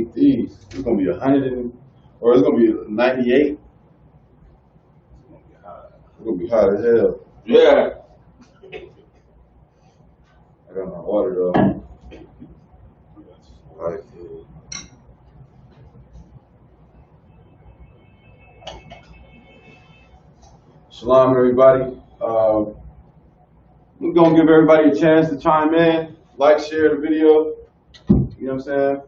eat these. It's gonna be 100 or it's gonna be 98. It's gonna be hot as hell. Yeah. I got my water though. All right. Shalom, everybody. We're gonna give everybody a chance to chime in, like, share the video. You know what I'm saying?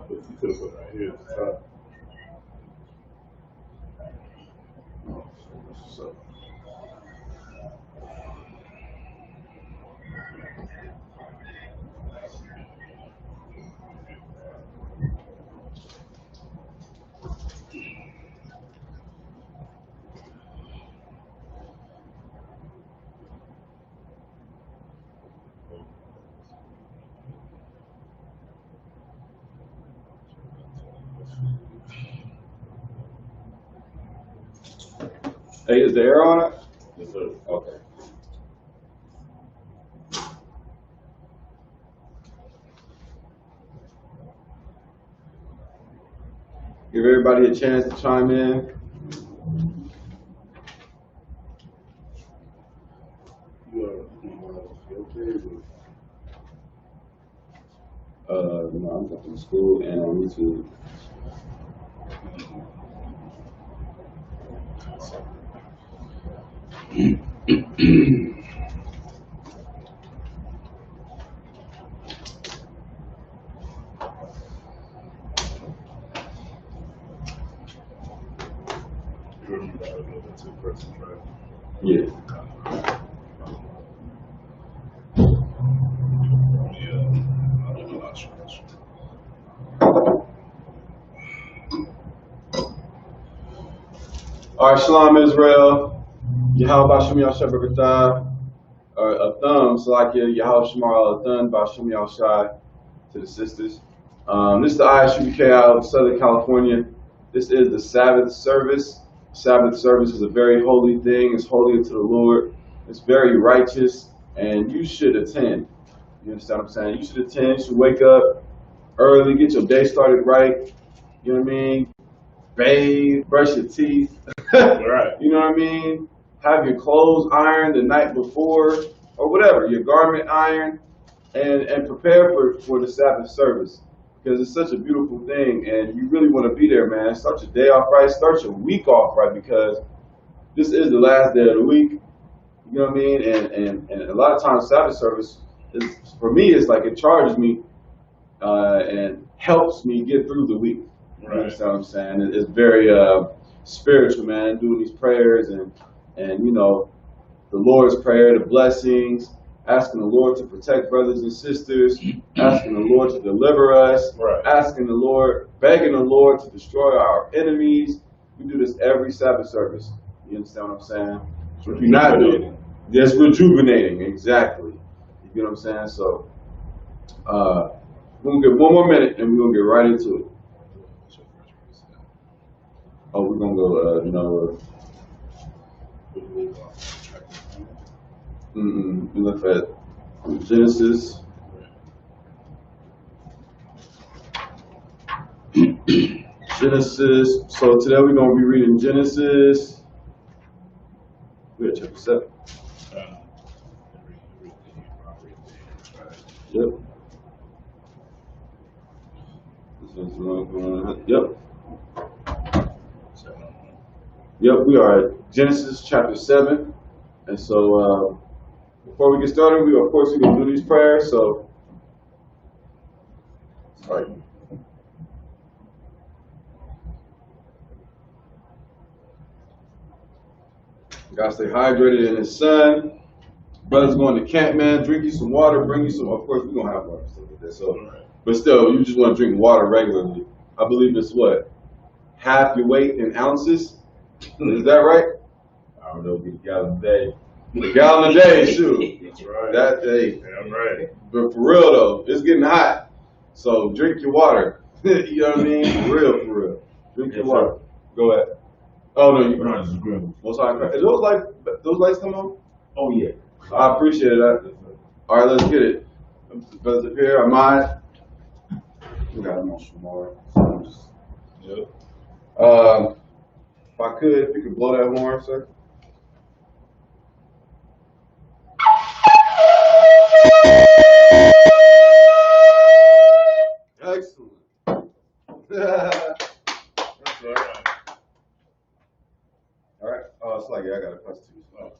You could have put it right here at the top. Hey, is the air on it? Yes, sir. Okay. Give everybody a chance to chime in. No, I'm going to school and on YouTube. Yeah. All right, Shalom Israel. Yahweh Bashim Yashab B'Gatah. A thumb, Salakia, Yahweh Shemar Al-Thun, Bashim Yashai to the sisters. This is the Isupk out of Southern California. This is the Sabbath service. Sabbath service is a very holy thing. It's holy unto the Lord. It's very righteous, and you should attend. You understand what I'm saying? You should attend. You should wake up early, get your day started right. You know what I mean? Bathe, brush your teeth. Right. You know what I mean? Have your clothes ironed the night before, or whatever, your garment ironed, and prepare for the Sabbath service. Because it's such a beautiful thing, and you really want to be there, man. Start your day off right, start your week off right, because this is the last day of the week. You know what I mean? And a lot of times Sabbath service, for me, it's like it charges me and helps me get through the week. You understand what I'm saying? It's very spiritual, man, doing these prayers and you know, the Lord's Prayer, the blessings, asking the Lord to protect brothers and sisters, asking the Lord to deliver us, asking the Lord, begging the Lord to destroy our enemies. We do this every Sabbath service. You understand what I'm saying? So if you're not doing it, it's rejuvenating, exactly. You know what I'm saying? So we're going to get one more minute and we're going to get right into it. Oh, we're going to go, we look at Genesis. Genesis. So today we're going to be reading Genesis. We're at chapter 7. Yep. Yep. Yep, we are at Genesis chapter 7. And so before we get started, of course we're going to do these prayers. So, all right. Gotta stay hydrated in the sun. Brothers going to camp, man. Drink you some water. Bring you some. Of course, we're gonna have water and stuff like that. So, but still, you just want to drink water regularly. I believe it's what, half your weight in ounces. Is that right? I don't know, get a gallon a day. A gallon a day, shoot. That's right. That day. Damn right. But for real though, it's getting hot. So drink your water. You know what I mean? For real. Drink your water. Go ahead. Oh no, you Brothers and grandmas. most high. Is those lights come on? Oh, yeah. I appreciate that. All right, let's get it. Brothers up here, Ahmad. We got him on tomorrow. Yep. If I could, if you could blow that horn, sir. Excellent. That's all right. All right. Oh, it's like I got a plus two. Oh,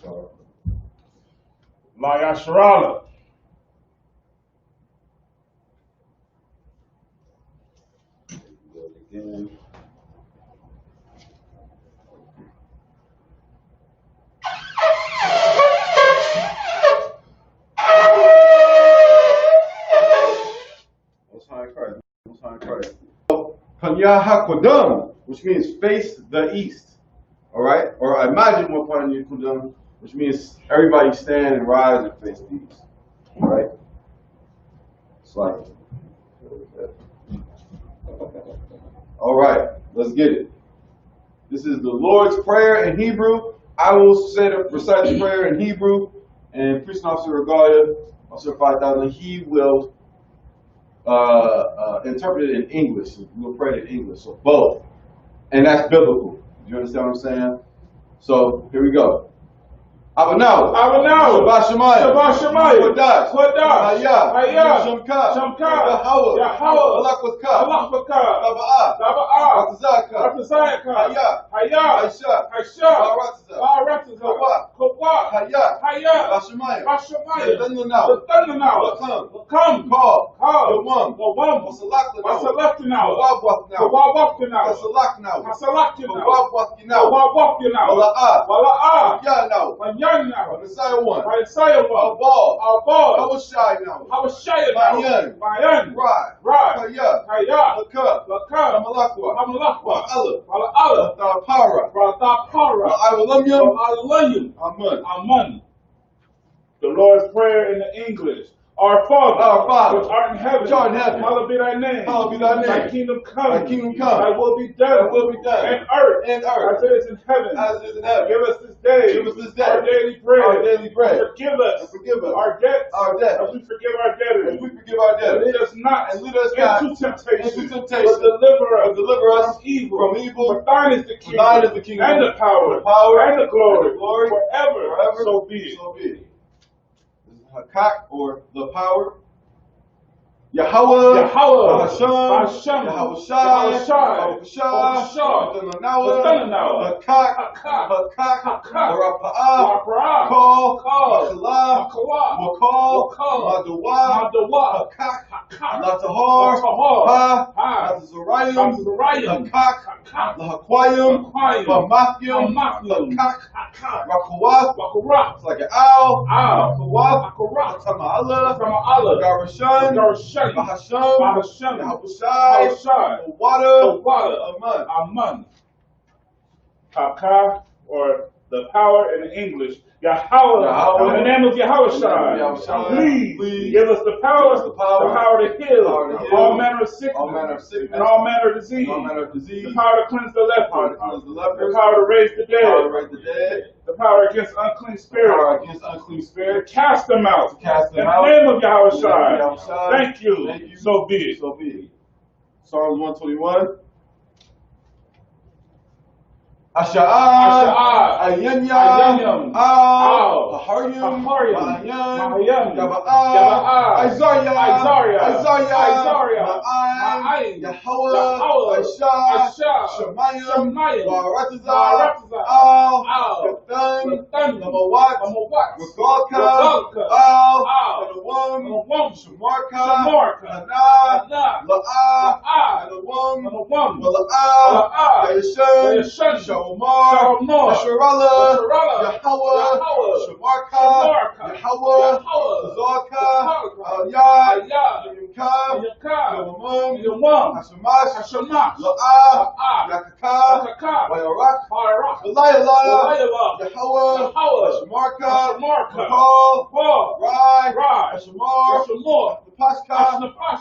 So. La Yasharala. Again. Most High Christ. Most High Christ. Panya HaKodam, which means face the east. All right? Or imagine what Panya HaKodam, which means everybody stand and rise and face the east. All right? It's like. All right, let's get it. This is the Lord's Prayer in Hebrew. I will recite the prayer in Hebrew, and Priest Officer Regalia, Officer 5000, he will interpret it in English. We'll pray it in English, so both. And that's biblical. Do you understand what I'm saying? So, here we go. Abanaw. Shabbat Shemayim. Kodash. Hayah. Shamka. Yahweh. Balak Watkah. Taba'ah. Ratazaka. Hayah. Aisha. Baratazah. Kawah. Hayah. Bashemayim. Letananaw. Lakam. Call. Yawam. Wasalakanaw. Wawabwaknaw. Wasalaknaw. Wawabwaknaw. Wala'ah. Yanaw. Messiah one. Abal. Hawashai. Mayan. Rad. Hayah. Lakam. Hamalakwa. Allah. Para. Iwalamyam. Aman. The Lord's Prayer in the English. Our Father, which art in heaven, hallowed be thy name. Thy kingdom come. Thy will be done. And earth. As it is in heaven. Give us this day. Our daily bread. Forgive us. Our debts. As we forgive our debtors. And lead us not into temptation. But deliver us from evil. For thine is the kingdom. And the power. And the glory. Forever. So be it. Hakak, or the power. Yahweh. Hashem. Yahushai. Letananaw. Hakak. Rapa'ah. Call. Makal. Madawah. Hakak. Latahar. Ha. Lazarayim. Hakak. Lahakwayim. Mathyum. Hakak. Rakawah. It's like an owl. Rakawah. Tama'allah. Garashan. Bahasham. Yahushai. Water. Aman. Hakah, or the power in English. Yahweh. In the name of Yahushai. Please give us the power to heal all manner of sickness and all manner of disease. The power to cleanse the leper. The power to raise the dead. The power against unclean spirits. To cast them out. In the name of Yahushai. Thank you. So be it. Psalms 121. Asha'ah, Ayanyam, Paharyam, Mahayam, Gaba'ah, Isaiah, Ma'ayin, Yahweh, Ashah, Shemayim, Baratazah, Al, Kathan, Namawat, Regalka, Al, Adawam, Shamarka, Hana, La'ah, Adawam, Mala'ah, Yashan, Shalomar, Asherallah, Yahweh, Shamarka, Yahweh, Zarka, Al-Yad, Yimkam, Yamam, Hashamash, La'ah, Yakaka, Wayarak, Elayah, Yahweh, Shamarka, Paul, Rai, Hashamar, Pashka,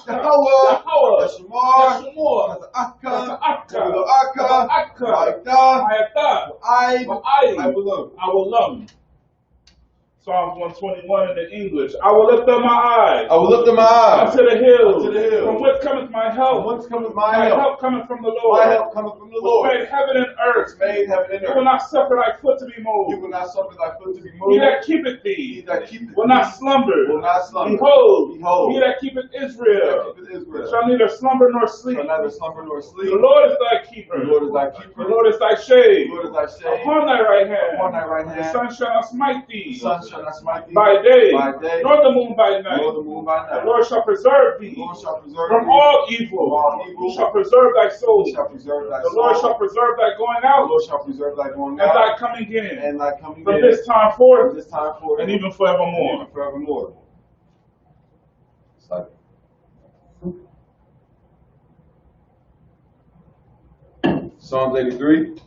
Yahweh, Hashamar, I will love him. Psalms 121 in the English. I will lift up my eyes. I will lift up my eyes unto the hills. unto the hills. From whence cometh my help? From whence cometh my My help? help cometh from the Lord. My help cometh from the Which Lord. made heaven and earth. Which made heaven and You will earth. not suffer thy foot to be You moved. will not suffer thy foot to be He moved. that keepeth He thee that keepeth will not slumber. will not slumber. Behold, Behold, he that keepeth Israel keepeth Israel shall neither slumber nor sleep. shall neither slumber nor sleep. The Lord is thy keeper. The Lord is thy keeper. The Lord is thy shade. The Lord is thy shade. Upon thy right hand. Upon thy right The hand. sun shall not smite thee. The sun shall not smite thee By day, nor the moon by night. the moon by night. The Lord shall preserve thee The Lord shall preserve from thee all evil. from all evil. He shall preserve thy soul. He shall preserve thy The soul. Lord shall preserve thy going The out Lord shall preserve thy going and out thy coming in and thy coming from in this time from forth this time forth and even and forevermore. even forevermore. It's like Psalms 83.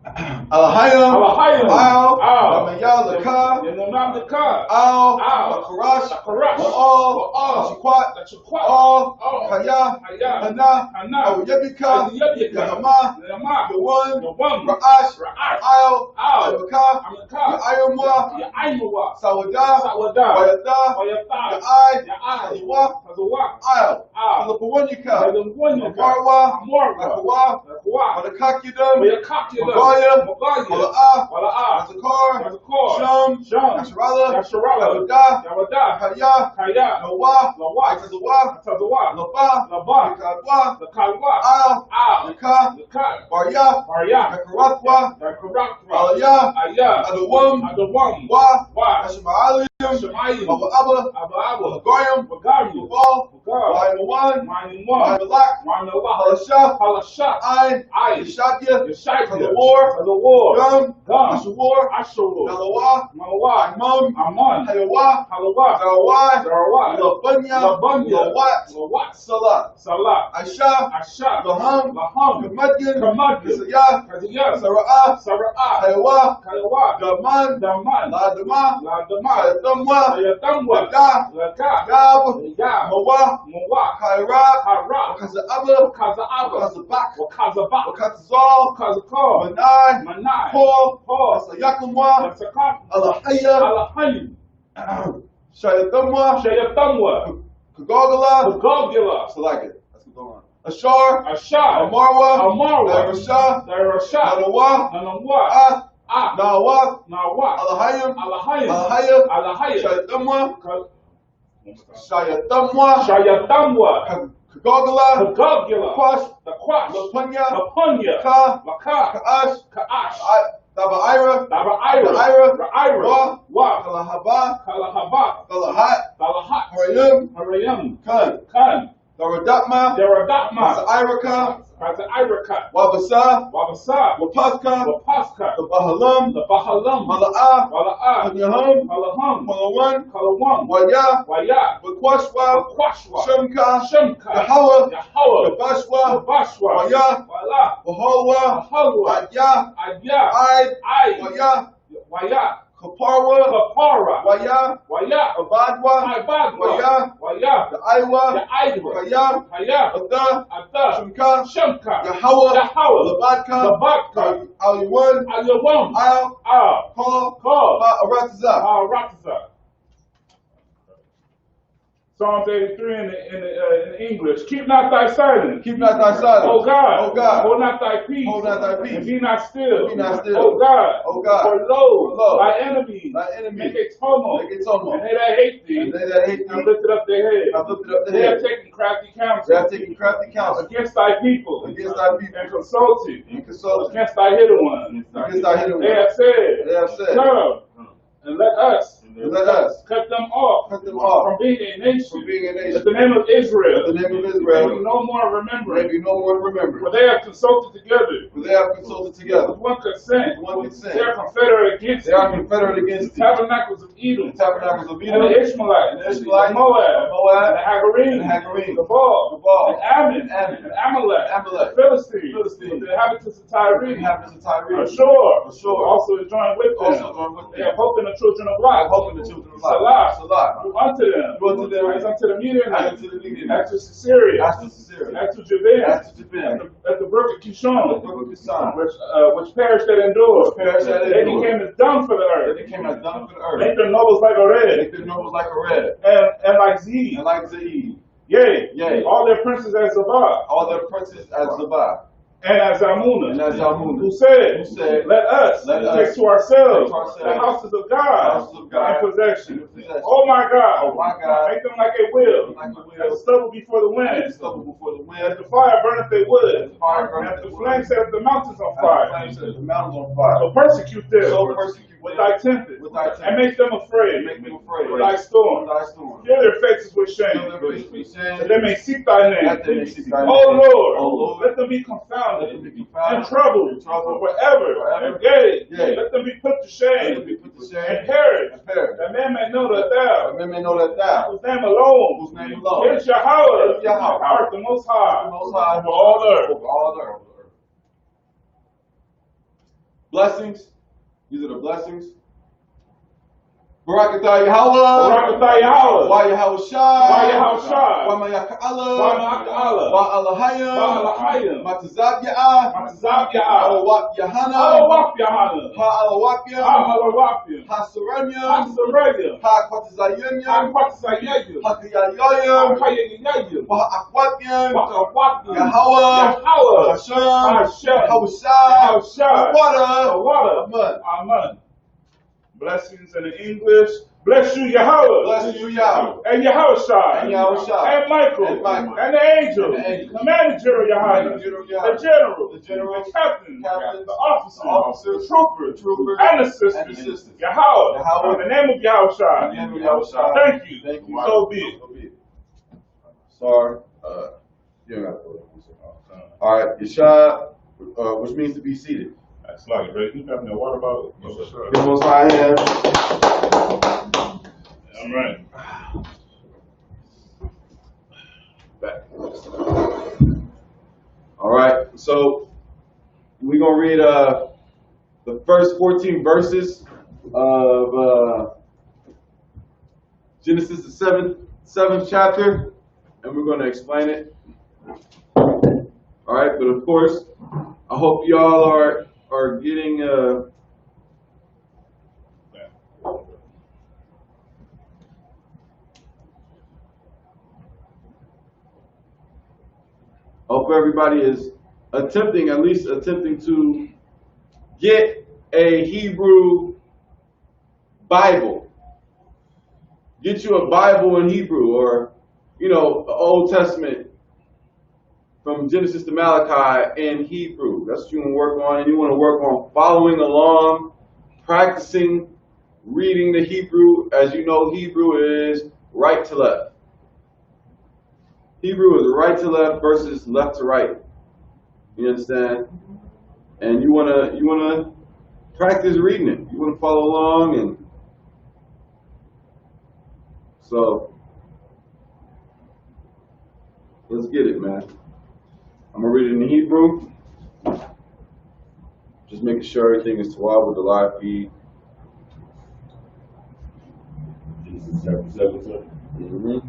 Alahayim, Alahayim, Al, Al, Lamayalaka, Yenonamdaka, Al, Al, Karash, Karash, Al, Al, Shakwat, Shakwat, Al, Al, Kaya, Haya, Hana, Hana, Yabika, Yabika, Yahama, Yama, Yawan, Yawan, Ra'ash, Ra'ash, Al, Al, Amaka, Amaka, Ayamwa, Yaimawa, Sawada, Sawada, Wayada, Wayata, Ya'ai, Ya'ai, Kazawa, Kazawa, Al, Al, Kalapawanyaka, Kalapawanyaka, Amarwa, Amarwa, Akawa, Akawa, Madakakidam, Mayakakidam, Magaya, Magaya, Mala'ah, Mala'ah, Azakar, Azakar, Sham, Sham, Yasharallah, Yasharallah, Yawada, Yawada, Kaya, Kaya, Nawa, Lawa, Kazawa, Atazawa, Laba, Laba, Yakadwa, Lakalwa, Al, Al, Yaka, Yakat, Barya, Barya, Yakaratwa, Yakarakra, Alaya, Aya, Adawam, Adawam, Wa, Wa, Hashema'alim, Shemayim, Mawa'aba, Abba, Magayam, Magari, Mabal, Magar, Wa'inawan, Maninwan, Wa'inalak, Manala, Halasha, Halasha, Ai, Ai, Yeshadya, Yeshaya, Kalawar, Kalawar, Gum, Gum, Ashawar, Ashur, Nalawa, Malawa, Amam, Aman, Hayawa, Halawa, Zarawai, Zarawai, Labanya, Labanya, Lawat, Lawat, Salah, Salah, Aisha, Asha, Laham, Laham, Kamadyan, Kamadyan, Kasaya, Kaziyah, Sara'ah, Sara'ah, Hayawa, Kalawa, Daman, Daman, Ladama, Ladama, Sayatamwa, Ayatamwa, Laka, Laka, Yab, Yab, Mawa, Mawa, Kaira, Hara, Kaza'aba, Kaza'aba, Kazabak, Wakazabak, Katzal, Kazakar, Manai, Manai, Paul, Paul, Sayakamwa, Yatsakam, Alahaya, Alahayim, Shayatamwa, Shayatamwa, Kagogala, Gogula, so like it. Let's go on. Ashar, Ashar, Amarwa, Amarwa, Darasha, Darasha, Nanawa, Nanawa, Nawa, Nawa, Alahayim, Alahayim, Alahaya, Alahayim, Shayatamwa, Shayatamwa, Shayatamwa, Kagogala, Gogula, Kwash, the Kwash, Lapunya, Lapunya, Ka, Laka, Kaash, Kaash, Dabaira, Daba Ira, Ira, Ira, Wa, Kalahaba, Kalahaba, Kalahat, Balahat, Harayim, Harayam, Kan, Kan, Daradapma, Deradakma, Iraka, Kata Iraka, Wabasa, Wabasa, Wapaska, Wapaska, the Bahalam, the Bahalam, Mala'ah, Mala'ah, Panyaham, Malaham, Malawan, Kalawam, Waya, Waya, Wakwashwa, Kwashwa, Shemka, Shemka, Yahawa, Yahweh, Yabashwa, Bashwa, Waya, Wala, Wahalwa, Halwa, Adya, Adya, Ai, Ai, Waya, Waya, Kaparwa, Kapara, Waya, Waya, Abadwa, Ibadwa, Waya, Waya, the Aiwa, the Idwa, Kaya, Haya, Ada, Ada, Shemka, Shemka, Yahawa, Yahweh, Labadka, Labadka, Aliwan, Ayawam, Al, Paul, Call, Aratiza. Ratiza. Psalms 83 in English. Keep not thy silence. Keep not thy silence. O God. O God. Hold not thy peace. Hold not thy peace. And be not still. Be not still. O God. O God. For lo, Lo, thy enemies make a tumult. Make a tumult. And they that hate thee And they that hate have thee lifted up their head. have lifted up They their have head. taken crafty counsel. They have taken crafty counsel Against thy people. against thy people. And consulted. And consulted Against thy hidden ones. against thy hidden They ones. have said, They have said, come, and let us cut them off cut them off from being a nation. from being a That nation. the name of Israel The name of may Israel be no more may remembered. be no more remembered. For they have consulted together For they have consulted together with one consent. with one consent. They are confederate against They are thee. confederate The against thee. tabernacles of Edom, The tabernacles of and Edom, the Ishmaelites, and the Ishmaelites, and Moab, Moab, and the Hagarim, and the Hagarim, the Baal, the Baal, and Ammon, Ammon, and Amalek, Amalek, the Philistines, Philistines, the inhabitants of Tyre, the inhabitants of Tyre, Ashur, Ashur, also is joined with them. also joined with They them. have hope in the children of Lot, Hope in the children of Lot. Salah, Salah. unto them, Unto them, as unto the as Midianites, unto the Midianites, as to Syria, as to Syria, as to Javan, as to Japan, at the brook of Kishon, the brook of Kishon, which perished that endure. perished that They endure. became as dung for the earth. They became as dung for the earth. Make their nobles like a Make red, their nobles like a red, and like Z. and like Zaid. Yea, Yea. all their princes as Zabah, All their princes as Zabah, and as Amunah, and as Zalmunna, who said, who said, let us Let take us to ourselves take to ourselves the houses of God, houses of God in possession. in possession. Oh my God, Oh my God. make them like a wheel, Like a wheel. as stubble before the and wind, stubble before the as wind, the fire burneth their wood, the fire and burneth as the their flame wood, set the mountains on and the fire. flame set the mountains on fire. So persecute them So persecute with them thy tempest, with thy and tempest, make them afraid and make them afraid with thy storm. with thy storm. Fill their faces with Fill shame, their faces with shame, that they may seek thy name. that they may seek thy O name. Lord, O Lord, let them be let confounded them be and confounded troubled and troubled forever. forever. And yea, Yea. let them be put to let shame them be put to and shame perish, and perish. that men may know that That thou, men may know that thou, whose name alone whose name alone, is Yahweh, is Yahweh, art the most high, the Most High, over all the earth. over all the earth. Blessings. These are the blessings. Barakatah Yahweh. Barakatah Yahweh. Wa Yahweh Shai. Wa Yahweh Shai. Wa Mayaka Allah. Wa Mayaka Allah. Wa Alahayim. Wa Alahayim. Matazab Ya'ah. Matazab Ya'ah. Alawak Yahana. Alawak Yahana. Ha Alawakya. Alawapim. Ha Saranya. Asarayim. Ha Kwatazayanya. Akwatazayayim. Ha Kiyayayim. Akayayayim. Wa Akwatyan. Wakawapim. Yahweh. Yahweh. Hashem. Hashem. Hawashai. Hawashai. Water. Water. Amen. Amen. Blessings in the English. Bless you, Yahweh. Bless you, Yahweh. And Yahweh Shai. And Yahweh Shai. And Michael. And Michael. And the angel. And the angel. Commanding General Yahweh. Commanding General The Yahweh. general. The general. The captain. Captains. The officers. The officers. The troopers. The troopers. And the sisters. And the sisters. Yahweh. Yahweh. In the name of Yahweh Shai. In the name of Yahweh Shai. Thank you. Thank you. So be it. So be it. Sorry. You don't have to. All right. Yeshua, which means to be seated. That's like, Ray, you got me a water bottle? Yes, sir. The Most High hand. All right. Back. All right. So we're gonna read the first 14 verses of Genesis, the seventh chapter, and we're gonna explain it. All right. But of course, I hope y'all are getting I hope everybody is at least attempting to get a Hebrew Bible. Get you a Bible in Hebrew, or, the Old Testament from Genesis to Malachi in Hebrew. That's what you want to work on, and you want to work on following along, practicing reading the Hebrew. As you know, Hebrew is right to left. Hebrew is right to left versus left to right. You understand? And you wanna practice reading it. You wanna follow along, and so let's get it, man. I'm gonna read it in Hebrew. Just making sure everything is Tawab with the live feed. Genesis chapter 7, sir.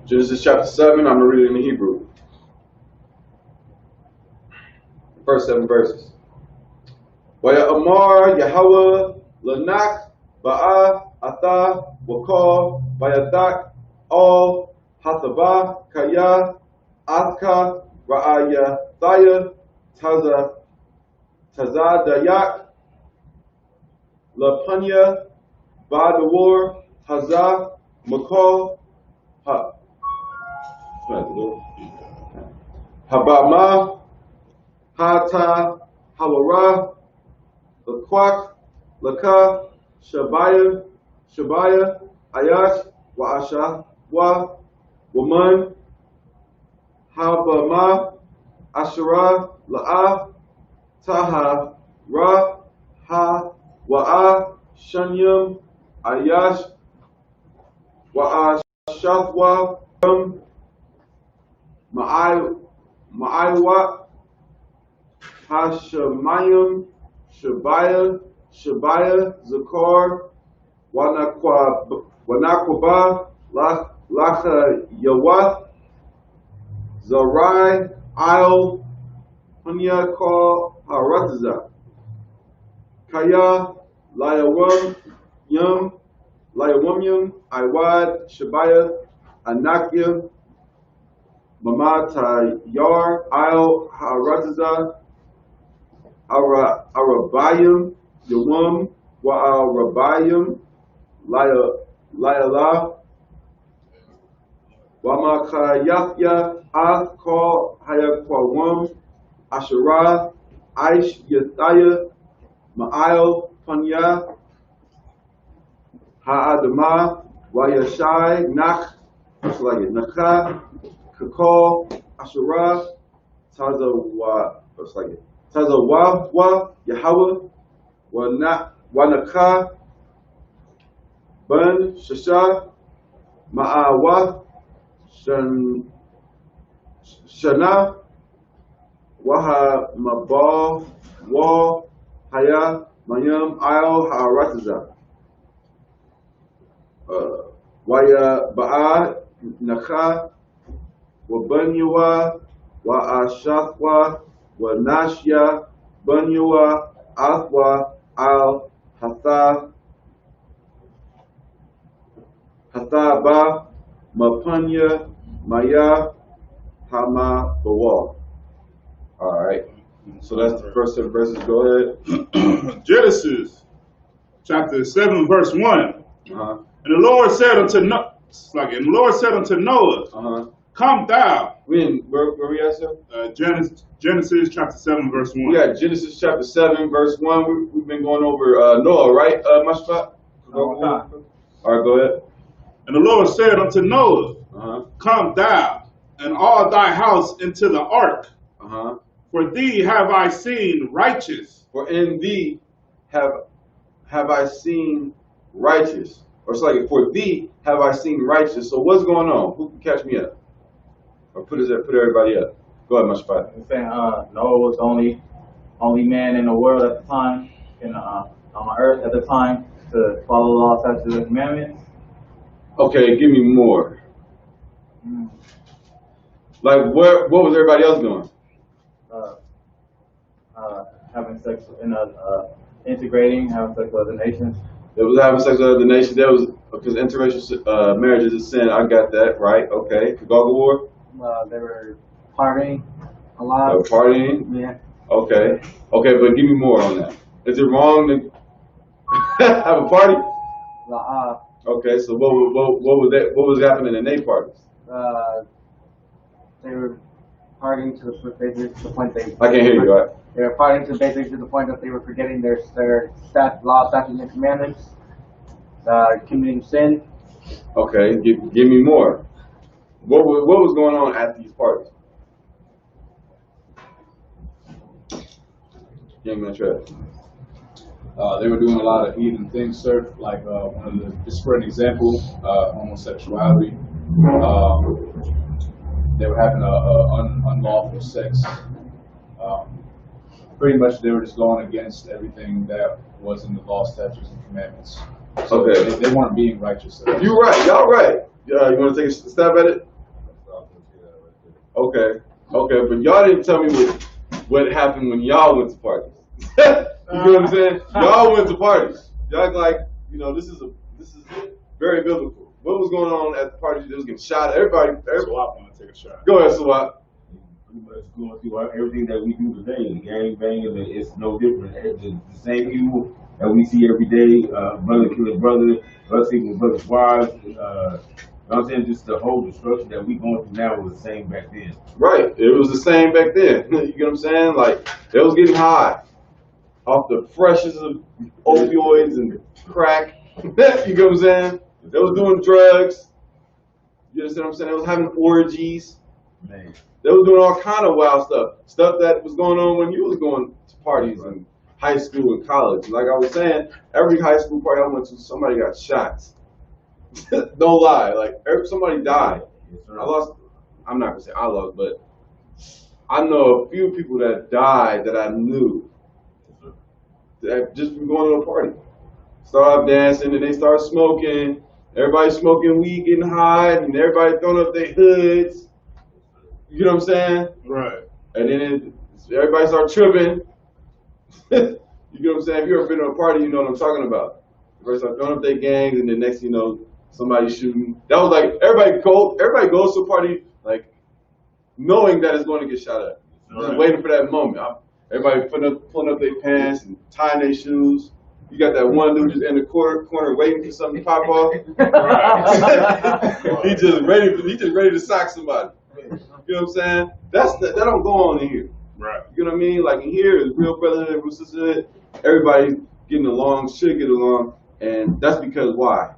Genesis chapter 7, I'm going to read it in Hebrew. The first 7 verses. Amar Yahweh Lanach Ba'a, Ata, Wakal, Bayadak, All, Hataba, Kaya, Atka, Ra'aya, Thaya, Tazadayak, Lapunya, Badawar, Hazah, Makal, Habama, Hata, Hawara, Laquak, Laka, Shabaya, Ayash, Wa'asha, Waman, Habama, Ashara, La'a, Taha, Wa'a, Shanyam, Ayash, Wa'ashafwa, Ma'aiwa, Hashemayim, Shabaya, Zakar, Wanakwaba, Lacha Yawath, Zarai, Isle, Hunya Ka Haratza, Kaya, Layawam, Iwad, Shabaya, Anakia, Mamata Yar, Isle, Haratza, Arabayim, Yawam, Wa'arabayim, Layala, Wamakayatya, Athkal, Hayakwawam, Asherah, Aish, Yathaya, Ma'il, Panya, Ha'adama, Wayashai, Nach, what's like it, Nakha, Kakal, Asherah, Tazawa, what's like it, Tazawa, Yahweh, Wanaka, Bun, Shasha, Ma'awa, Shana, Waha, Mabal, Wa, Haya, Mayam, Isle, Ha'arataza, Waya, Ba'a, Nakha, Wabanyuwa, Wa'ashafwa, Wanashya, Banyuwa, Athwa, Al, Hathaba, Mapanya, Maya, Hama, Bawal. All right. So that's the first set of verses. Go ahead. Genesis chapter 7, verse 1. Uh-huh. And the Lord said unto Noah, Uh-huh. come thou. Where we at, sir? Genesis chapter 7, verse 1. We got Genesis chapter 7, verse 1. We've been going over Noah, right, Mashpat? All right, go ahead. And the Lord said unto Noah, Uh-huh. come thou, and all thy house into the ark. Uh-huh. For thee have I seen righteous. For in thee have I seen righteous. Or it's like, for thee have I seen righteous. So what's going on? Who can catch me up? Or put everybody up. Go ahead, Mashpat. I'm saying Noah was the only man in the world at the time, on earth at the time, to follow the law, statutes, and commandments. Okay, give me more. Like, what was everybody else doing? Having sex integrating, having sex with other nations. They was having sex with other nations. There was, because interracial marriage is a sin. I got that, right? Okay. Goggle War? They were partying a lot. They were partying? Yeah. Okay. Okay, but give me more on that. Is it wrong to have a party? Okay, so what was that? What was happening in their parties? They were partying to the point they. I can't hear you. Right? They were partying to the point that they were forgetting their law, statutes, and commandments, committing sin. Okay, give me more. What was going on at these parties? Young man, Trev. They were doing a lot of heathen things, sir. Like just for an example, homosexuality. They were having unlawful sex. Pretty much, they were just going against everything that was in the law, statutes, and commandments. So Okay, they weren't being righteous. you're right. Y'all right. You want to take a stab at it? Okay, but y'all didn't tell me what happened when y'all went to parties. You know what I'm saying? Y'all went to parties. Y'all like, you know, this is very biblical. What was going on at the party? They was getting shot. Everybody. So I want to take a shot. Go ahead, Swat. Pretty much going through everything that we do today. The gang banging, it's no different. The same evil that we see every day. Brother killing brother, us sleeping with brothers' wives. You know what I'm saying? Just the whole destruction that we going through now was the same back then. Right. It was the same back then. You get what I'm saying? Like, they was getting high off the freshest of opioids and crack. You get what I'm saying? They was doing drugs. You understand what I'm saying? They was having orgies. Man. They was doing all kind of wild stuff that was going on when you was going to parties in high school and college. Like I was saying, every high school party I went to, somebody got shot. Don't lie, like somebody died. Yes, I'm not gonna say I lost, but I know a few people that died that I knew that just from going to a party. Started dancing and they started smoking. Everybody smoking weed, getting high, and everybody throwing up their hoods. You know what I'm saying? Right. And then everybody start tripping. You know what I'm saying? If you ever been to a party, you know what I'm talking about. Everybody start throwing up their gangs, and then next thing you know, somebody shooting. That was like everybody goes to a party like knowing that it's going to get shot at. Just waiting for that moment. Everybody pulling up their pants and tying their shoes. You got that one dude just in the corner waiting for something to pop off. He just ready to sock somebody. You know what I'm saying? That don't go on in here. Right. You know what I mean? Like in here is real brotherhood, real sisterhood. Everybody getting along, should get along, and that's because why?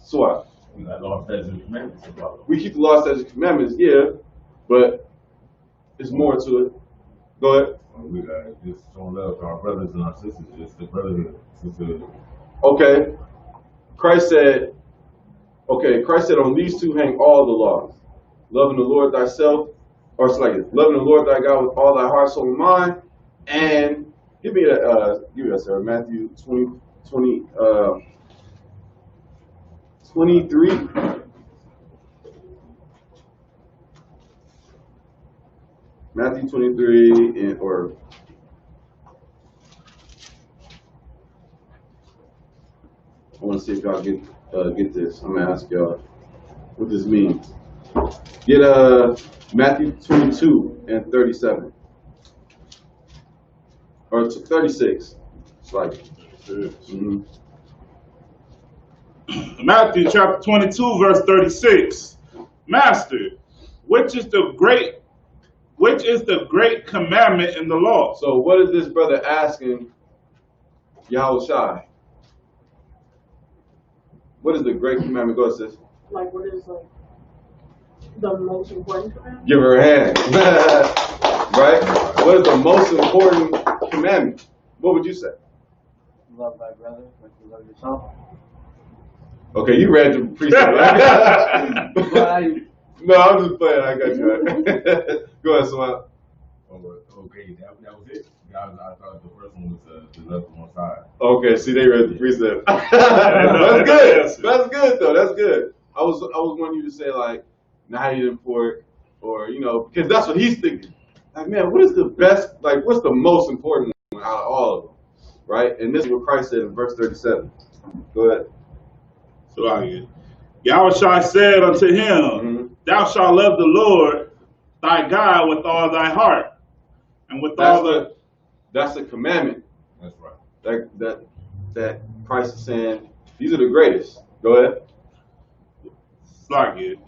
So what? We got law, statutes, and commandments to follow. We keep the law, statutes, and commandments, yeah, but it's more to it. Go ahead. We got just showing love to our brothers and our sisters, just the brotherhood, sisterhood. Okay. Christ said, on these two hang all the laws. Loving the Lord thyself, or it's like loving the Lord thy God with all thy heart, soul, and mind. And give me that, sir. Matthew 23. Matthew 23, or I want to see if y'all get this. I'm gonna ask y'all what this means. Get Matthew 22 and 37, or 36. It's like Matthew chapter 22, verse 36. Master, which is the great commandment in the law? So what is this brother asking Yahweh Shai? What is the great commandment? Go ahead, sis. Like, what is like the most important commandment? Give her a hand. Right? What is the most important commandment? What would you say? Love thy brother like you love yourself. Okay, you read the precept. No, I'm just playing. I got you. Go ahead, Swat. Okay, that was it. I thought the first one was to love on one side. Okay, see, they read the precept. That's good. That's good, though. That's good. I was wanting you to say, like, now you didn't pour, or, you know, because that's what he's thinking. Like, man, what is the best, like, what's the most important one out of all of them? Right? And this is what Christ said in verse 37. Go ahead. So Yahweh said unto him, Thou shalt love the Lord thy God with all thy heart, and with That's a commandment. That's right. That Christ is saying, these are the greatest. Go ahead.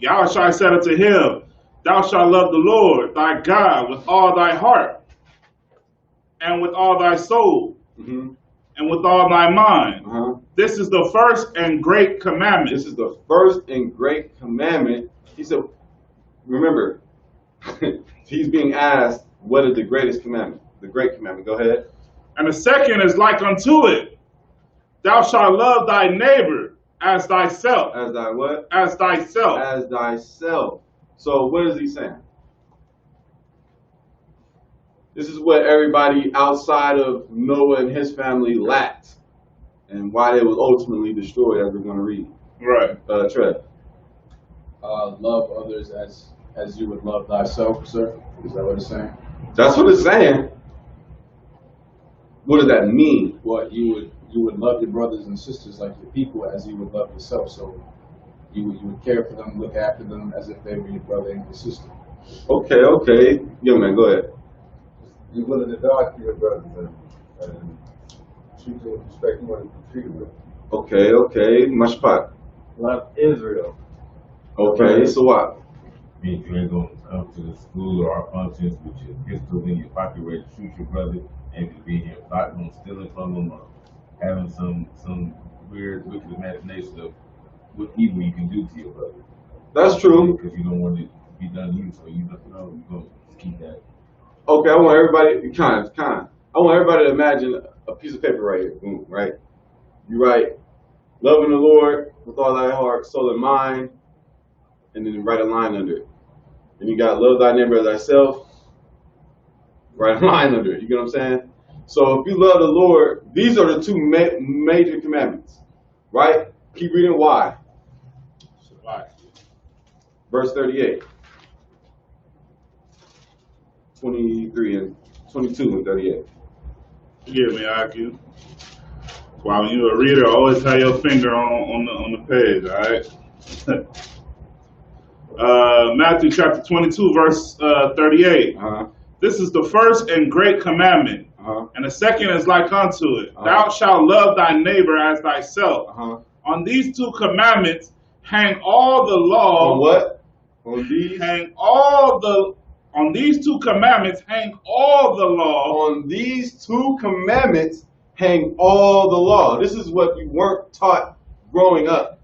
Yahweh said unto him, Thou shalt love the Lord thy God with all thy heart, and with all thy soul, and with all thy mind. This is the first and great commandment. This is the first and great commandment. He said, remember, he's being asked, what is the greatest commandment? The great commandment. Go ahead. And the second is like unto it. Thou shalt love thy neighbor as thyself. As thy what? As thyself. As thyself. So what is he saying? This is what everybody outside of Noah and his family lacked, and why they was ultimately destroyed, as we're going to read. Right. Trev. Love others as you would love thyself, sir. Is that what it's saying? That's what it's saying. What does that mean? Well, you would love your brothers and sisters like your people as you would love yourself. So you would care for them, look after them as if they were your brother and your sister. Okay, okay. Young man, go ahead. You're willing to die for your brothers and treat them with respect you want to be treated with. Okay, okay. Mashpat. Love Israel. Okay, so what? You ain't gonna come to the school or our functions with your pistol in your pocket ready to shoot your brother, and to be here plotting on stealing from them or having some weird, wicked imagination of what evil you can do to your brother. That's true. Because you don't want it to be done to you, so you know you're gonna keep that. Okay, I want everybody, I want everybody to imagine a piece of paper right here. Boom, right? You write, loving the Lord with all thy heart, soul, and mind, and then you write a line under it. And you got love thy neighbor as thyself, write a line under it. You get what I'm saying? So if you love the Lord, these are the two major commandments, right? Keep reading why. Verse 38. 23 and 22 and 38. Forgive me, IQ. While when you're a reader, always have your finger on the page, all right? Matthew chapter 22, verse 38. This is the first and great commandment, and the second is like unto it. Thou shalt love thy neighbor as thyself. On these two commandments hang all the law. On what? On these? On these two commandments hang all the law. On these two commandments hang all the law. This is what you weren't taught growing up.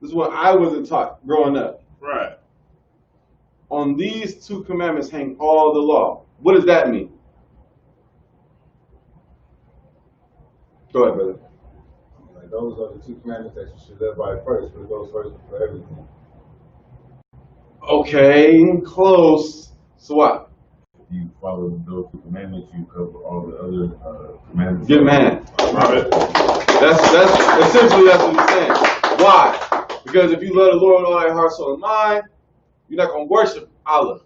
This is what I wasn't taught growing up. Right. On these two commandments hang all the law. What does that mean? Go ahead, brother. Like those are the two commandments that you should live by first, but it goes first for everything. Okay, close. So what? If you follow those two commandments, you cover all the other commandments. Good man. Right. That's essentially that's what he's saying. Why? Because if you love the Lord with all your heart, soul, and mind, you're not going to worship Allah.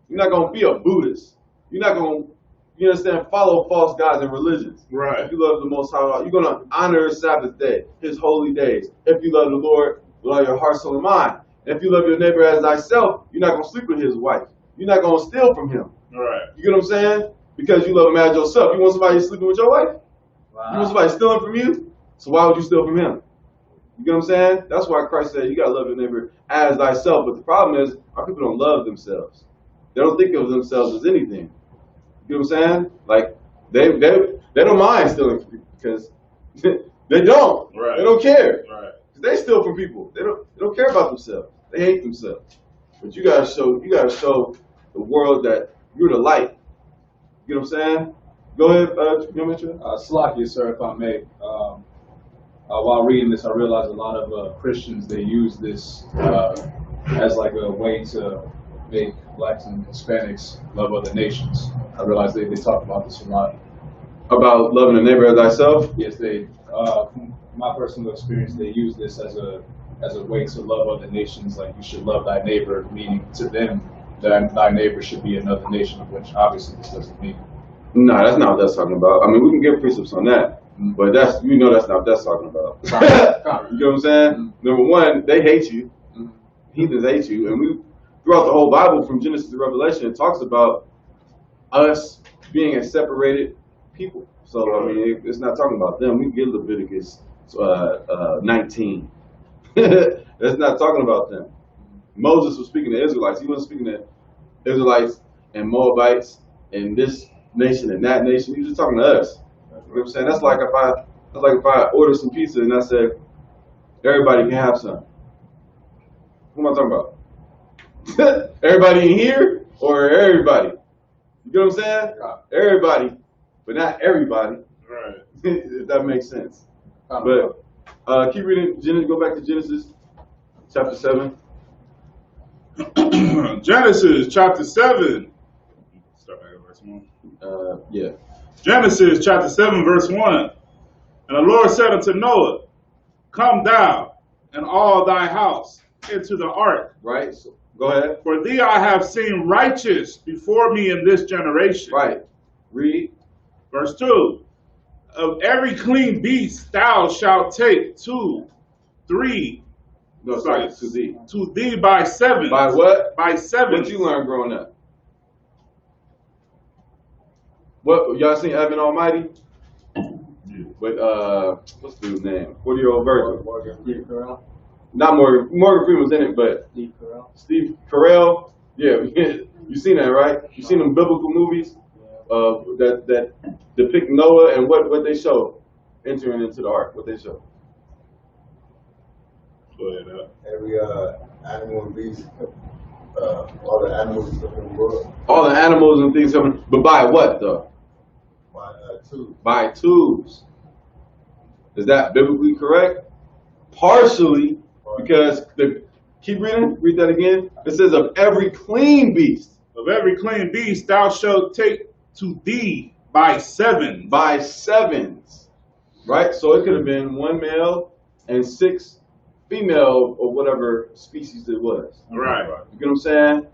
You're not going to be a Buddhist. You're not going to, you understand, follow false gods and religions. Right. If you love the Most High, you're going to honor His Sabbath day, His holy days. If you love the Lord with all your heart, soul, and mind. And if you love your neighbor as thyself, you're not going to sleep with his wife. You're not going to steal from him. Right. You get what I'm saying? Because you love him as yourself. You want somebody sleeping with your wife? Wow. You want somebody stealing from you? So why would you steal from him? You get what I'm saying? That's why Christ said you got to love your neighbor as thyself. But the problem is, our people don't love themselves. They don't think of themselves as anything. You get what I'm saying? Like, they don't mind stealing from people because they don't. Right. They don't care. Right. They steal from people. They don't care about themselves. They hate themselves. But you gotta show the world that you're the light. You know what I'm saying? Go ahead, Slakia, sir, if I may. While reading this, I realized a lot of Christians, they use this as like a way to make blacks and Hispanics love other nations. I realize they talk about this a lot. About loving the neighbor as thyself? Yes, my personal experience, they use this as a way to love other nations. Like, you should love thy neighbor, meaning to them that thy neighbor should be another nation, of which obviously this doesn't mean. No, that's not what that's talking about. I mean, we can give precepts on that, but that's not what that's talking about. You know what I'm saying? Number one, they hate you. Heathens hate you, and we throughout the whole Bible, from Genesis to Revelation, it talks about us being a separated people. So I mean, it's not talking about them. We get Leviticus 19. It's not talking about them. Moses was speaking to Israelites. He wasn't speaking to Israelites and Moabites and this nation and that nation. He was just talking to us. You know what I'm saying? That's like if I order some pizza and I said, everybody can have some. Who am I talking about? Everybody in here or everybody? You know what I'm saying? Everybody, but not everybody. Right. If that makes sense. But keep reading. Go back to Genesis chapter 7. Genesis chapter 7. Start back at verse 1. Yeah. Genesis chapter 7, verse 1. And the Lord said unto Noah, come thou and all thy house into the ark. Right. So, go ahead. For thee I have seen righteous before me in this generation. Right. Read. Verse 2. Of every clean beast thou shalt take 2, 3. No, sorry, to thee. To thee by 7. By what? By 7. What you learned growing up? What, y'all seen Evan Almighty? With, what's the dude's name? 40-year-old virgin. Steve Carell. Not Morgan. Morgan Freeman was in it, but Steve Carell. Steve Carell. Yeah, you seen that, right? You seen them biblical movies that depict Noah and what they show entering into the ark. What they show. Go ahead. Every animal and beast, all the animals and stuff in the world. All the animals and things coming, but by what though? By two. By twos. Is that biblically correct? Partially, because keep reading. Read that again. It says of every clean beast. Of every clean beast thou shalt take to thee by 7. By 7s, right? So it could have been 1 male and 6 female or whatever species it was. Right. You get what I'm saying?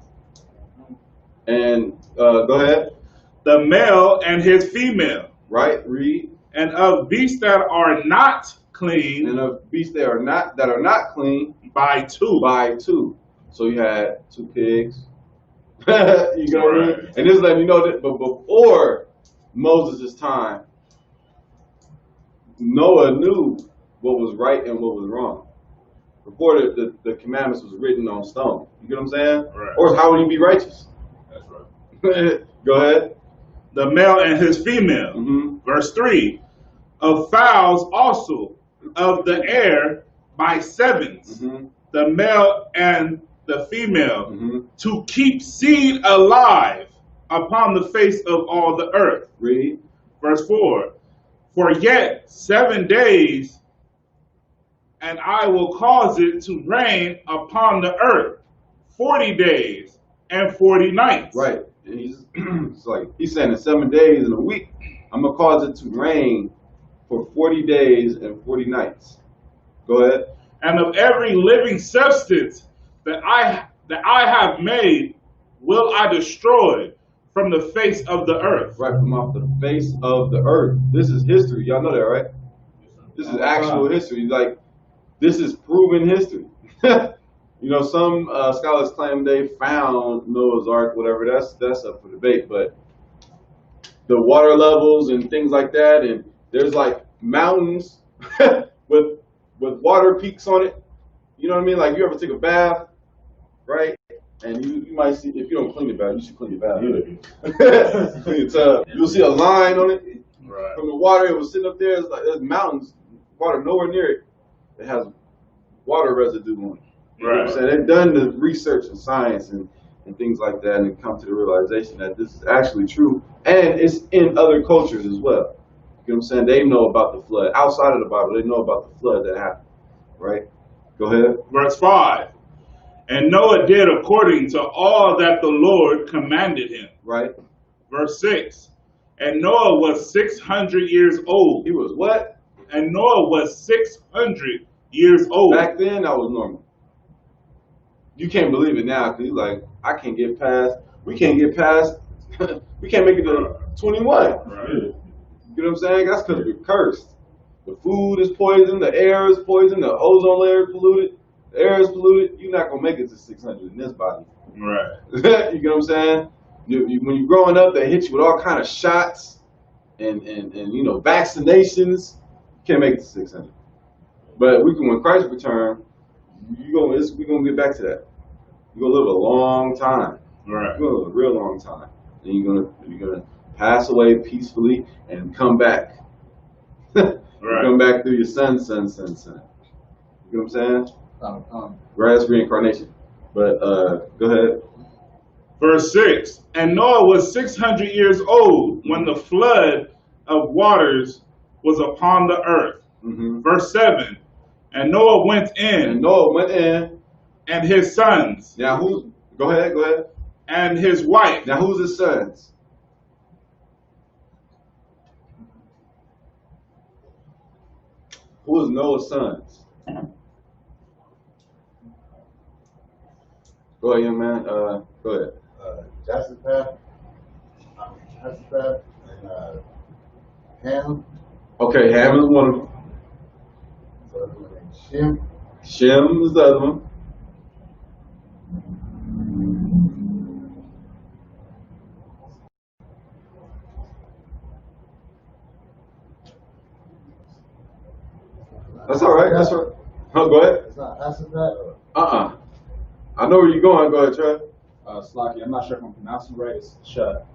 And go ahead. The male and his female. Right. Read. And of beasts that are not clean. And of beasts that are not clean. By 2. By 2. So you had 2 pigs. You know what I mean? And this is letting you know that, but before Moses' time, Noah knew what was right and what was wrong. Before the commandments was written on stone. You get what I'm saying? Right. Or how would he be righteous? That's right. Go ahead. The male and his female. Mm-hmm. Verse 3. Of fowls also of the air by 7s. Mm-hmm. The male and the female, Mm-hmm. to keep seed alive upon the face of all the earth. Read. Verse 4. For yet 7 days, and I will cause it to rain upon the earth 40 days and 40 nights. Right. And it's like he's saying in 7 days in a week, I'm gonna cause it to rain for 40 days and 40 nights. Go ahead. And of every living substance that I have made will I destroy from the face of the earth. Right from off the face of the earth. This is history. Y'all know that, right? This is actual history. Like, this is proven history. You know, some scholars claim they found Noah's Ark, whatever. That's up for debate. But the water levels and things like that, and there's like mountains with water peaks on it. You know what I mean? Like, you ever take a bath, right? And you might see, if you don't clean your bath, you should clean your bath. Clean your tub. You'll see a line on it from the water. It was sitting up there. It's like there's mountains, water nowhere near it. It has water residue on it. You know what I'm saying? They've done the research and science and things like that, and come to the realization that this is actually true, and it's in other cultures as well. You know what I'm saying? They know about the flood. Outside of the Bible, they know about the flood that happened. Right? Go ahead. Verse 5. And Noah did according to all that the Lord commanded him. Right. Verse 6. And Noah was 600 years old. He was what? And Noah was 600 years old. Back then, that was normal. You can't believe it now, because you're like, we can't make it to 21. Right. You know what I'm saying? That's because we're cursed. The food is poisoned, the air is poisoned, the ozone layer is polluted, the air is polluted. You're not going to make it to 600 in this body. Right. You get what I'm saying? When you're growing up, they hit you with all kind of shots and you know, vaccinations. You can't make it to 600. But when Christ returns, we're going to get back to that. You're going to live a long time. Right. You're going to live a real long time. And you're going to pass away peacefully and come back. Right. Come back through your son. You know what I'm saying? Right, that's reincarnation. But go ahead. Verse 6. And Noah was 600 years old when the flood of waters was upon the earth. Mm-hmm. Verse 7. And Noah went in. And his sons. Now go ahead. And his wife. Now who's his sons? Who is Noah's sons? Go ahead, young man. Go ahead. Jasper, Ham. Okay, Ham is one of them. The other one named Shem. Shem is the other one. That's all right. That's all right. Huh, go ahead. It's not Isupk. I know where you're going. Go ahead, Trey. Slaki, I'm not sure if I'm pronouncing it right. It's Japheth.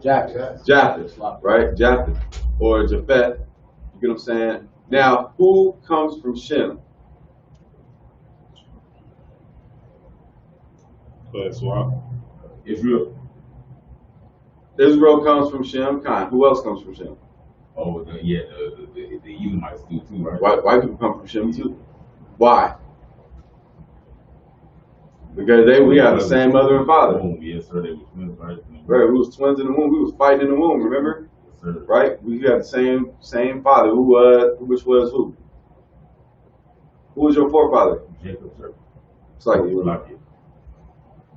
Japheth, right? Japheth or Japheth. You get what I'm saying? Now, who comes from Shem? Israel. Israel comes from Shem. Khan. Who else comes from Shem? Oh, the Edomites do too, right? White people come from Shem too. Why? Because we have the same mother and father. Yes, sir. They were twins, right? Right, we was twins in the womb. We was fighting in the womb. Remember? Yes, sir. Right? We had the same father. Which was who? Who was your forefather? Jacob, sir. It's like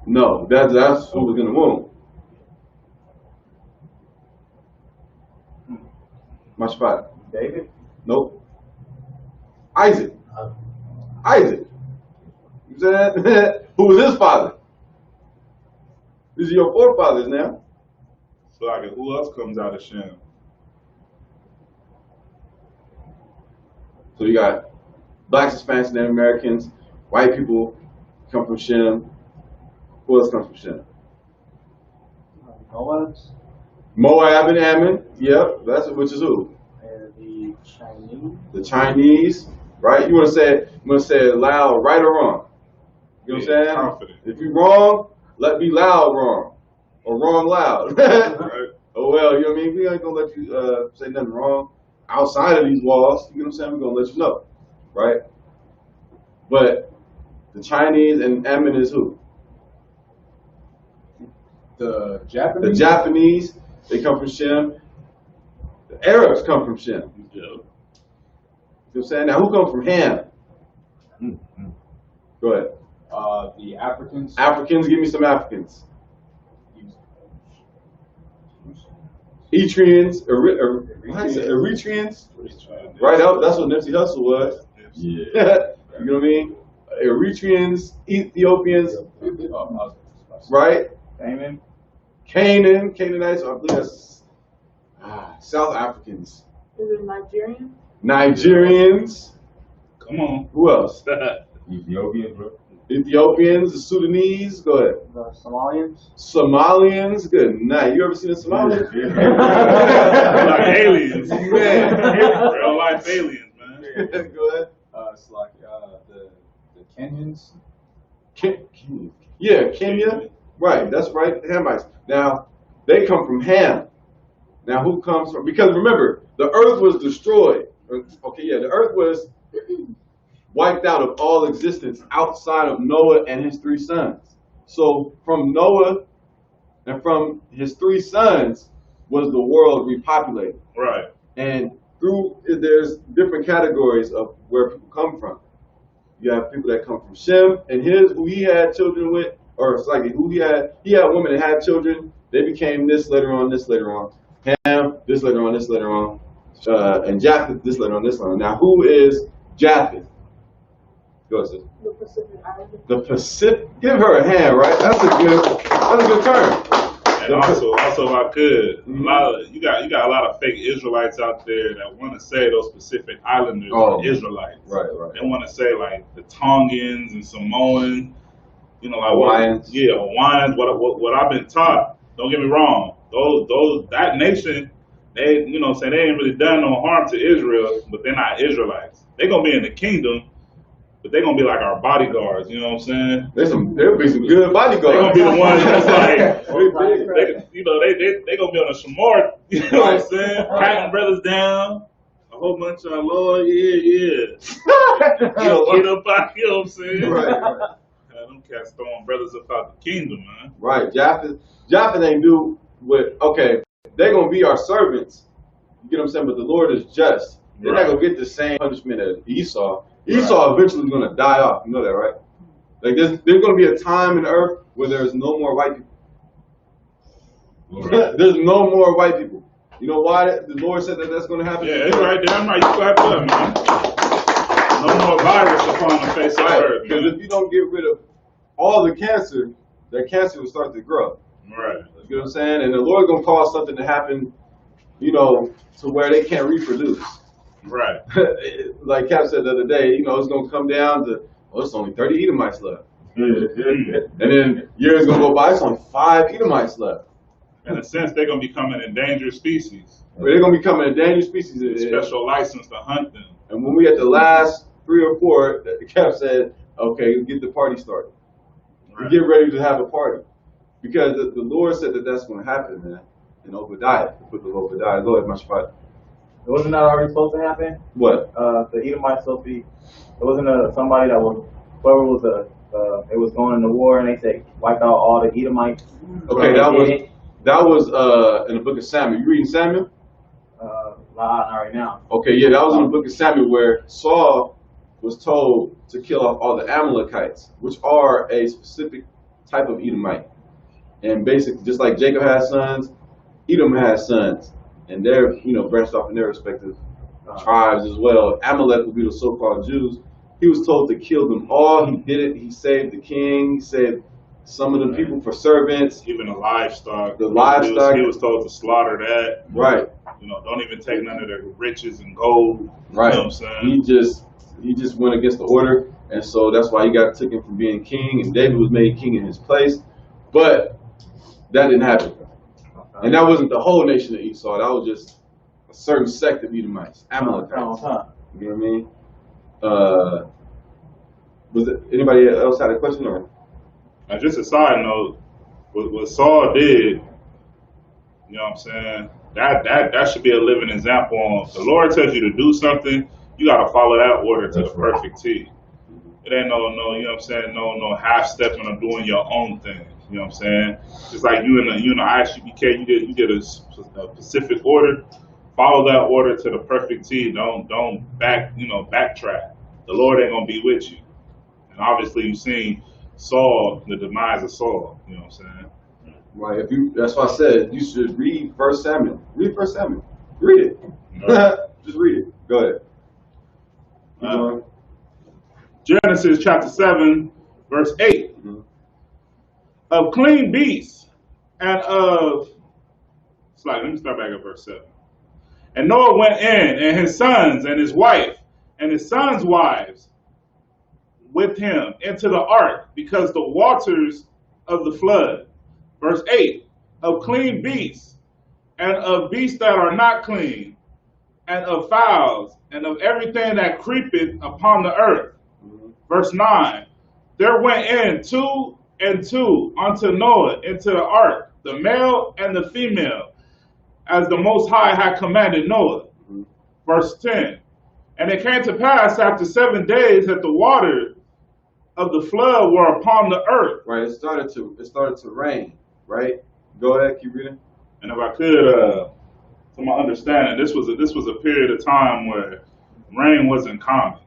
no, that's who was in the womb. My spot. David? Nope. Isaac. You said that? Who was his father? These are your forefathers now. So, like, who else comes out of Shem? So you got blacks, Hispanics, Native Americans, white people come from Shem. Who else comes from Shem? Moabs? Moab and Ammon. Yep, which is who? And the Chinese? The Chinese, right? You want to say it loud, right or wrong? You know what I'm saying? Confident. If you're wrong, let be loud wrong. Or wrong loud. Right. Oh well, you know what I mean? We ain't gonna let you say nothing wrong outside of these walls. You know what I'm saying? We're gonna let you know. Right? But the Chinese and Ammon is who? The Japanese? The Japanese, they come from Shem. The Arabs come from Shem. You know what I'm saying? Now who comes from Ham? Go ahead. The Africans. Africans, give me some Africans. Eritreans, Eritreans, right out. That's what Nipsey Hussle was. Yeah. You know what I mean? Eritreans, Ethiopians, right? Canaanites. I believe that's South Africans. Is it Nigerian? Nigerians. Come on. Who else? Ethiopians, bro. Ethiopians, the Sudanese. Go ahead. The Somalians? Somalians. Good night. You ever seen a Somalian? Like aliens. Man. Real life aliens, man. Go ahead. It's like the Kenyans. Yeah, Kenya. Right, that's right, the Hamites. Now, they come from Ham. Now, who comes from, because remember, the earth was destroyed. Okay, yeah, the earth was wiped out of all existence outside of Noah and his 3 sons. So, from Noah and from his 3 sons was the world repopulated. Right. And there's different categories of where people come from. You have people that come from Shem and who he had children with, or it's like he had women that had children. They became this later on, Ham, this later on, and Japheth, this later on. Now, who is Japheth? Go ahead, sis. The Pacific Islanders. The Pacific. Give her a hand, right? That's a good term. And also, if I could, you got a lot of fake Israelites out there that want to say those Pacific Islanders are Israelites. Right. They want to say like the Tongans and Samoans, you know, like Hawaiians. Hawaiians. What I've been taught. Don't get me wrong. That nation, they they ain't really done no harm to Israel, but they're not Israelites. They're gonna be in the kingdom. But they're gonna be like our bodyguards, you know what I'm saying? There'll be some good bodyguards. They're gonna be the ones that's like, they gonna be on a shamort, you know what I'm saying? Patting brothers down, a whole bunch of Lord, yeah. Get up out, you know what I'm saying? Right. Them cats throwing brothers up out the kingdom, man. Right. Japheth ain't do what, okay, they're gonna be our servants. You get what I'm saying? But the Lord is just. They're not gonna get the same punishment as Esau. Esau eventually is going to die off. You know that, right? Like there's going to be a time in the earth where there's no more white people. There's no more white people. You know why the Lord said that that's going to happen? Yeah, it's right. Damn right. You clap that, man. No more virus upon the face of the earth. Because if you don't get rid of all the cancer, that cancer will start to grow. Right. You know what I'm saying? And the Lord's going to cause something to happen, you know, to where they can't reproduce. Right. Like Cap said the other day, you know, it's going to come down to, oh, it's only 30 Edomites left. And then years going to go by, it's only 5 Edomites left. In a sense, they're going to become an endangered species. They're going to become an endangered species. Special license to hunt them. And when we at the last 3 or 4, Cap said, okay, get the party started. Right. Get ready to have a party. Because the Lord said that that's going to happen, man. In Obadiah, the book of Obadiah. Go ahead, my spot. Wasn't that already supposed to happen? What? The Edomites supposed to be. It wasn't somebody that was, whoever was it was going into war and they said wipe out all the Edomites. Okay, that was in the book of Samuel. You reading Samuel? Not right now. Okay, yeah, that was in the book of Samuel where Saul was told to kill off all the Amalekites, which are a specific type of Edomite. And basically, just like Jacob has sons, Edom has sons. And they're, you know, branched off in their respective tribes as well. Amalek would be the so-called Jews. He was told to kill them all. He did it. He saved the king. He saved some of the people for servants. Even the livestock. The livestock. He was told to slaughter that. Right. You know, don't even take none of their riches and gold. Right. You know what I'm saying? He just went against the order. And so that's why he got taken from being king. And David was made king in his place. But that didn't happen. And that wasn't the whole nation of Esau. That was just a certain sect of Edomites, Amalekites. You know what I mean? Was it anybody else had a question or? Now, just a side note, what Saul did, you know what I'm saying? That should be a living example. On the Lord tells you to do something, you got to follow that order to the perfect T. It ain't no, you know what I'm saying? No half stepping or doing your own thing. You know what I'm saying? Just like you in the ISUPK, you get a specific order. Follow that order to the perfect T. Don't backtrack. The Lord ain't gonna be with you. And obviously, you've seen Saul, the demise of Saul. You know what I'm saying? Right. That's why I said you should read 1 Samuel. Read 1 Samuel. Read it. No. Just read it. Go ahead. Genesis chapter 7, verse 8. Mm-hmm. Of clean beasts and of, let me start back at verse 7. And Noah went in, and his sons and his wife and his sons' wives with him into the ark, because the waters of the flood. Verse 8. Of clean beasts and of beasts that are not clean, and of fowls and of everything that creepeth upon the earth. Mm-hmm. Verse 9. There went in 2 and 2 unto Noah into the ark, the male and the female, as the Most High had commanded Noah. Mm-hmm. Verse 10. And it came to pass after 7 days that the water of the flood were upon the earth. Right. It started to rain. Right. Go ahead. Keep reading. And if I could, from my understanding, this was a period of time where rain wasn't common.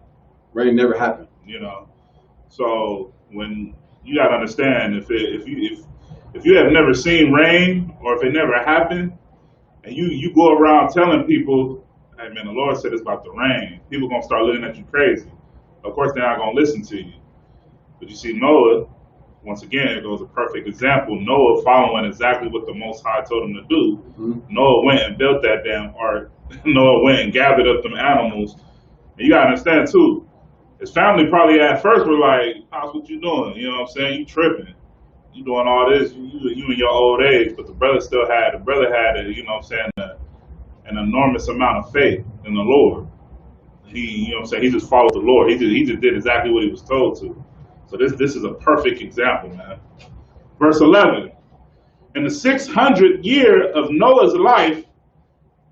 Rain never happened. You know. So when you gotta understand, if you have never seen rain, or if it never happened, and you go around telling people, hey man, the Lord said it's about to rain, people gonna start looking at you crazy. Of course they're not gonna listen to you. But you see Noah, once again, it goes a perfect example. Noah following exactly what the Most High told him to do. Mm-hmm. Noah went and built that damn ark. Noah went and gathered up them animals. And you gotta understand too, his family probably at first were like, "How's what you doing? You know what I'm saying? You tripping? You doing all this? You in your old age?" But the brother had, you know what I'm saying, an enormous amount of faith in the Lord. He, you know what I'm saying, he just followed the Lord. He just did exactly what he was told to. So this is a perfect example, man. Verse 11. In the 600th year of Noah's life,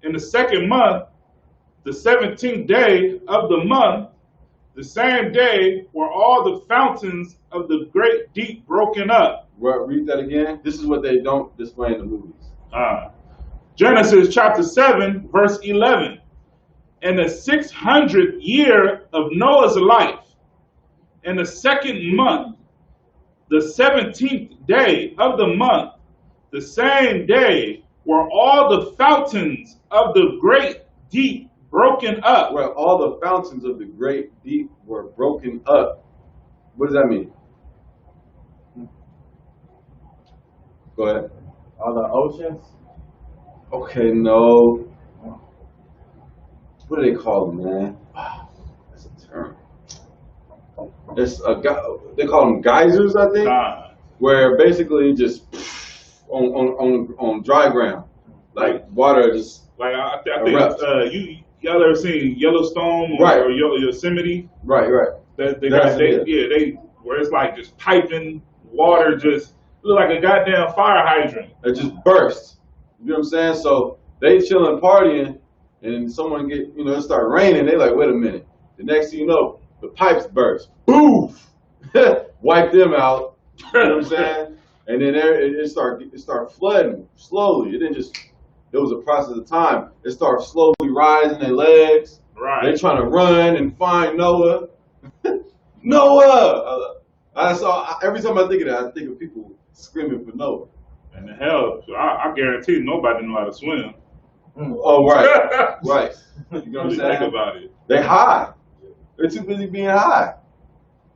in the 2nd month, the 17th day of the month, the same day were all the fountains of the great deep broken up. Well, read that again. This is what they don't display in the movies. Genesis chapter 7, verse 11. In the 600th year of Noah's life, in the 2nd month, the 17th day of the month, the same day were all the fountains of the great deep broken up. Where all the fountains of the great deep were broken up. What does that mean? Go ahead. All the oceans. Okay, no. What do they call them, man? That's a term. It's a guy. They call them geysers, I think. Nah. Where basically just on dry ground, like water just Like I think erupts. y'all ever seen Yellowstone Right. or Yosemite? Right. They That's where it's like just piping water, just look like a goddamn fire hydrant. It just bursts. You know what I'm saying? So they chilling, partying, and someone it start raining. They like, wait a minute. The next thing you know, the pipes burst. Boom! Wipe them out. You know what I'm saying? And then it start flooding slowly. It didn't just. It was a process of time. It started slowly rising their legs. Right. They trying to run and find Noah. Noah! Every time I think of that, I think of people screaming for Noah. And the hell, I guarantee nobody know how to swim. Oh, right. Right. You know what I'm saying? Think about it. They high. They're too busy being high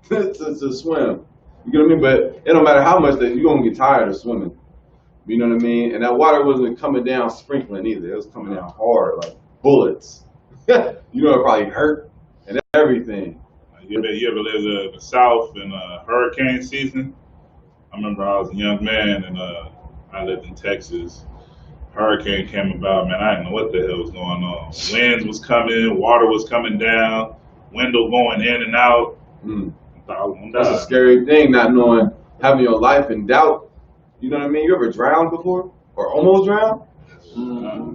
to swim. You know what I mean? But it don't matter how much you're going to get tired of swimming. You know what I mean? And that water wasn't coming down sprinkling either. It was coming down hard, like bullets. You know, it probably hurt and everything. You ever lived in the South in hurricane season? I remember I was a young man and I lived in Texas. Hurricane came about, man, I didn't know what the hell was going on. Winds was coming, water was coming down, window going in and out. That's a scary thing, not knowing, having your life in doubt. You know what I mean? You ever drowned before? Or almost drowned?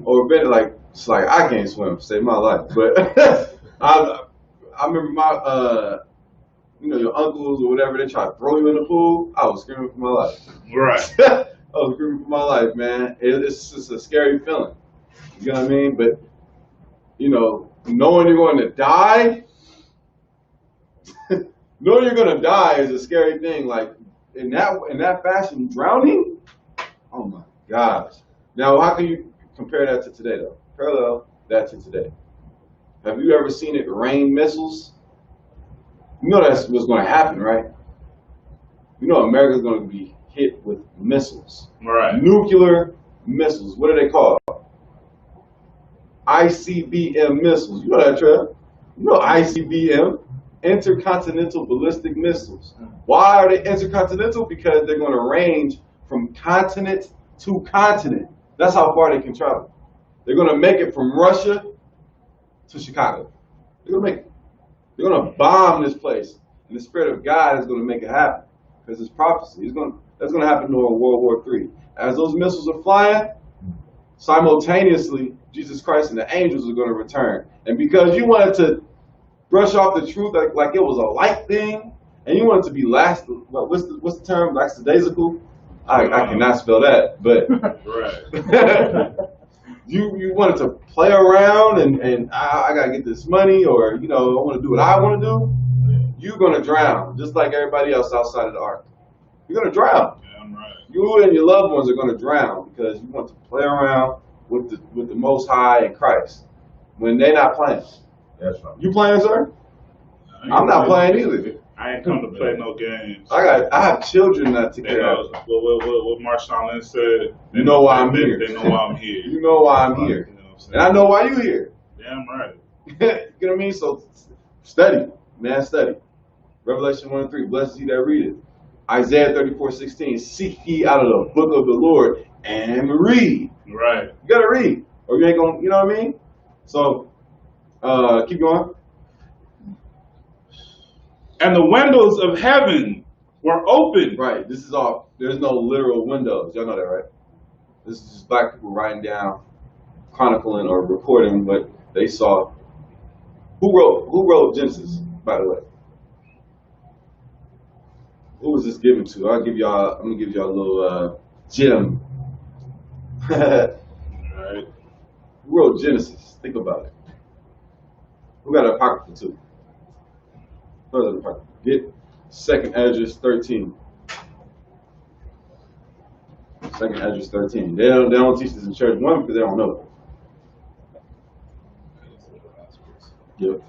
Or been it's like, I can't swim, save my life. But I remember my, your uncles or whatever, they try to throw you in the pool. I was screaming for my life. Right. I was screaming for my life, man. It's just a scary feeling. You know what I mean? But, knowing you're going to die, knowing you're going to die is a scary thing. Like, in that fashion, drowning, oh my gosh. Now, how can you compare that to today, though? Parallel that to today. Have you ever seen it rain missiles? You know that's what's going to happen, right? You know America's going to be hit with missiles. Right. Nuclear missiles. What are they called? ICBM missiles. You know that, Trev? You know ICBM? Intercontinental ballistic missiles. Why are they intercontinental? Because they're going to range from continent to continent. That's how far they can travel. They're going to make it from Russia to Chicago. They're going to make it. They're going to bomb this place. And the Spirit of God is going to make it happen. Because it's prophecy. That's going to happen during World War III. As those missiles are flying, simultaneously, Jesus Christ and the angels are going to return. And because you wanted to brush off the truth like it was a light thing, and you wanted to be what's the term? Lackadaisical? I cannot spell that, but Right. you wanted to play around and I gotta get this money, or I want to do what I want to do. You're gonna drown, just like everybody else outside of the ark. You're gonna drown. Yeah, I'm right. You and your loved ones are gonna drown because you want to play around with the Most High and Christ when they're not playing. That's right. You playing, sir? I'm not playing either. I ain't come to play no games. I have children not to They care. know what Marshawn said. You know why I'm here. They know why I'm here. You know why I'm here. You know what I'm saying? And I know why you're here. Damn right. You know what I mean? So study, man, study. Revelation 1:3, blessed is he that readeth. Isaiah 34:16, seek ye out of the book of the Lord and read. Right. You gotta read, or you ain't gonna, you know what I mean? So, keep going. And the windows of heaven were open. Right, this is all, there's no literal windows. Y'all know that, right? This is just black people writing down, chronicling or recording what they saw. Who wrote Genesis, by the way? Who was this given to? I'm gonna give y'all a little gem. Right. Who wrote Genesis? Think about it. Who got an apocrypha too? Further apocrypha. Get 2nd Esdras 13. Second Esdras 13. They don't teach this in church. One, because they don't know it. Yep.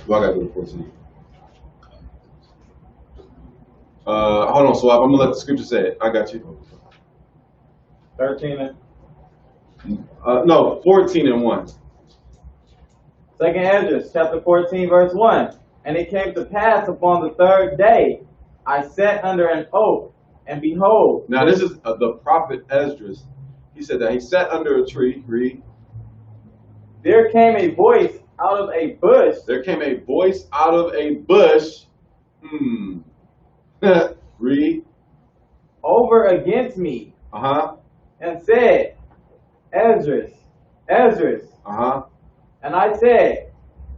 Well, I gotta go to 14. Hold on, Swap. I'm gonna let the scripture say it. I got you. 13 and No, 14 and 1. Second Esdras, chapter 14, verse 1. And it came to pass upon the third day, I sat under an oak, and behold. Now this is the prophet Esdras. He said that he sat under a tree. Read. There came a voice out of a bush. There came a voice out of a bush. Read. Over against me. And said, Esdras, Esdras. And I said,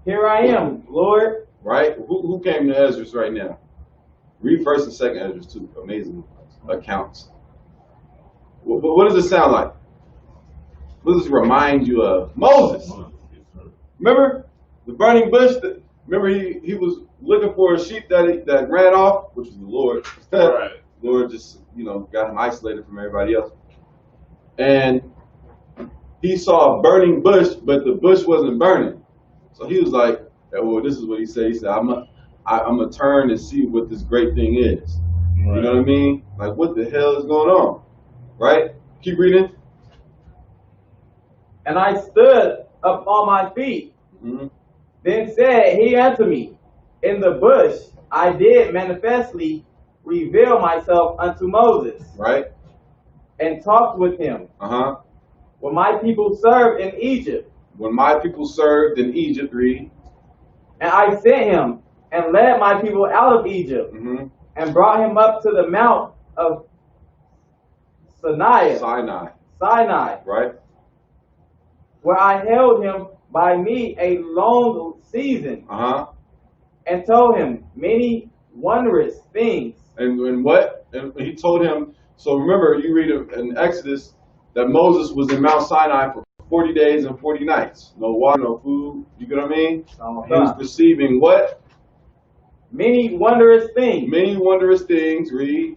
here I am, Lord. Right? Who came to Esdras right now? Read 1st and 2nd Esdras too. Amazing accounts. What does it sound like? What does it remind you of? Moses. Remember the burning bush? Remember he was looking for a sheep that ran off, which was the Lord. Right. Lord just got him isolated from everybody else. And he saw a burning bush, but the bush wasn't burning. So he was like, well, this is what he said. He said, I'm gonna turn and see what this great thing is. Right. You know what I mean? Like, what the hell is going on? Right? Keep reading. And I stood up on my feet. Then said he unto me, in the bush I did manifestly reveal myself unto Moses. Right. And talked with him. When my people served in Egypt. When my people served in Egypt, read. And I sent him and led my people out of Egypt. And brought him up to the mount of Sinai. Right. Where I held him by me a long season. And told him many wondrous things. And what? And he told him, so remember, you read in Exodus that Moses was in Mount Sinai for 40 days and 40 nights. No water, no food. You get what I mean? He was receiving what? Many wondrous things. Many wondrous things, read.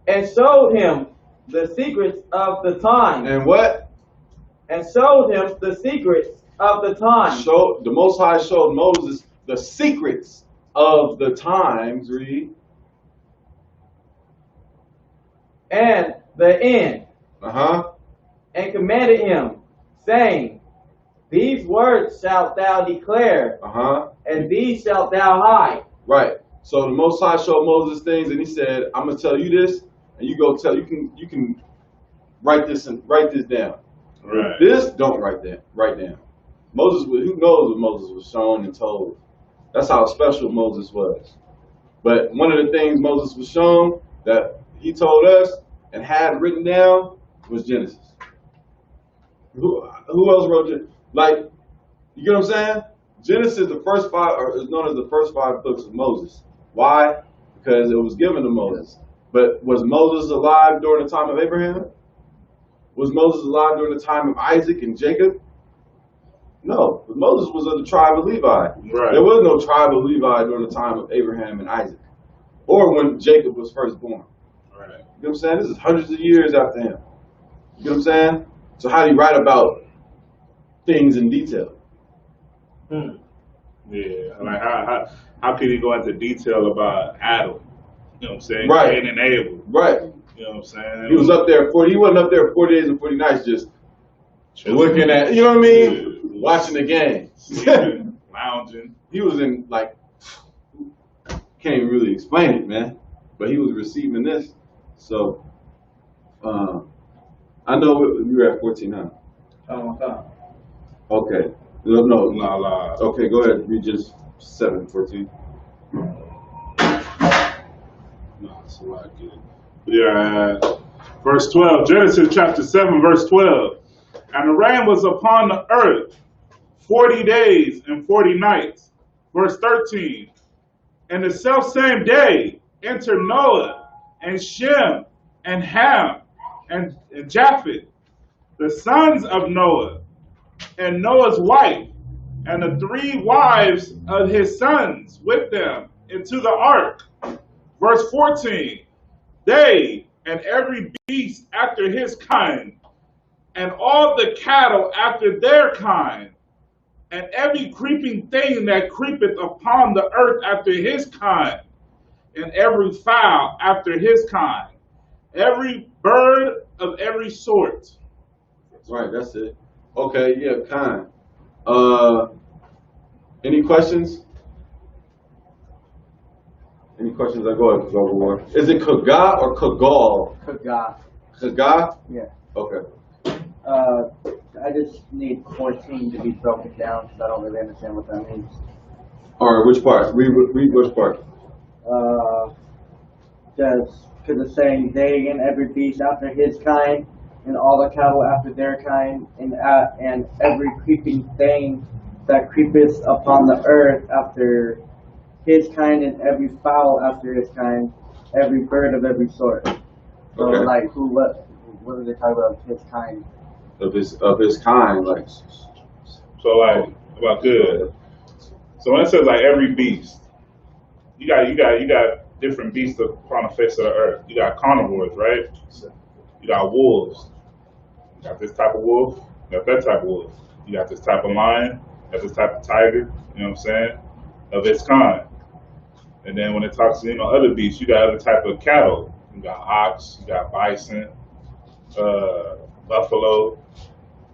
And showed him the secrets of the time. And what? And showed him the secrets of the time. The Most High showed Moses the secrets of the times, read. And the end. And commanded him, saying, these words shalt thou declare, and these shalt thou hide. Right. So the Most High showed Moses things, and he said, I'm gonna tell you this, and you go tell. You can write this down. Right. This don't write down. Moses, who knows what Moses was shown and told? That's how special Moses was. But one of the things Moses was shown that he told us and had written down was Genesis. Who else wrote it? Like, you get what I'm saying? Genesis, the first 5, is known as the first 5 books of Moses. Why? Because it was given to Moses. But was Moses alive during the time of Abraham? Was Moses alive during the time of Isaac and Jacob? No, but Moses was of the tribe of Levi. Right. There was no tribe of Levi during the time of Abraham and Isaac, or when Jacob was first born. Right. You know what I'm saying? This is hundreds of years after him. You know what I'm saying? So how do you write about things in detail? Yeah, like how could he go into detail about Adam? You know what I'm saying? Right. Cain and Abel. Right. You know what I'm saying? He was up there he wasn't up there 40 days and 40 nights just looking at, you know what I mean? Yeah. Watching the game. Lounging. He was in, like, can't even really explain it, man. But he was receiving this. So, I know you were at 14, huh? Okay. No. Okay, go ahead. Read just 7:14. No, it's like it. Yeah. Verse 12. Genesis chapter 7, verse 12. And the rain was upon the earth 40 days and 40 nights. Verse 13. And the selfsame day entered Noah and Shem and Ham and Japheth, the sons of Noah, and Noah's wife, and the 3 wives of his sons with them into the ark. Verse 14. they and every beast after his kind, and all the cattle after their kind, and every creeping thing that creepeth upon the earth after his kind, and every fowl after his kind, every bird of every sort. Right, that's it. Okay, yeah, kind. Any questions? Any questions? I go ahead, go over. Is it Kaga or Kagal? Kaga. Kaga? Yeah. Okay. I just need 14 to be broken down because I don't really understand what that means. All right, which part? Read which part? Because it's saying they and every beast after his kind, and all the cattle after their kind, and every creeping thing that creepeth upon the earth after his kind, and every fowl after his kind, every bird of every sort. So Okay. like what are they talking about? His kind. Of his kind, like. So like, about good. So when it says like every beast, you got different beasts upon the face of the earth. You got carnivores, right? You got wolves. You got this type of wolf. You got that type of wolf. You got this type of lion. You got this type of tiger. You know what I'm saying? Of its kind. And then when it talks to other beasts, you got other type of cattle. You got ox. You got bison. Buffalo.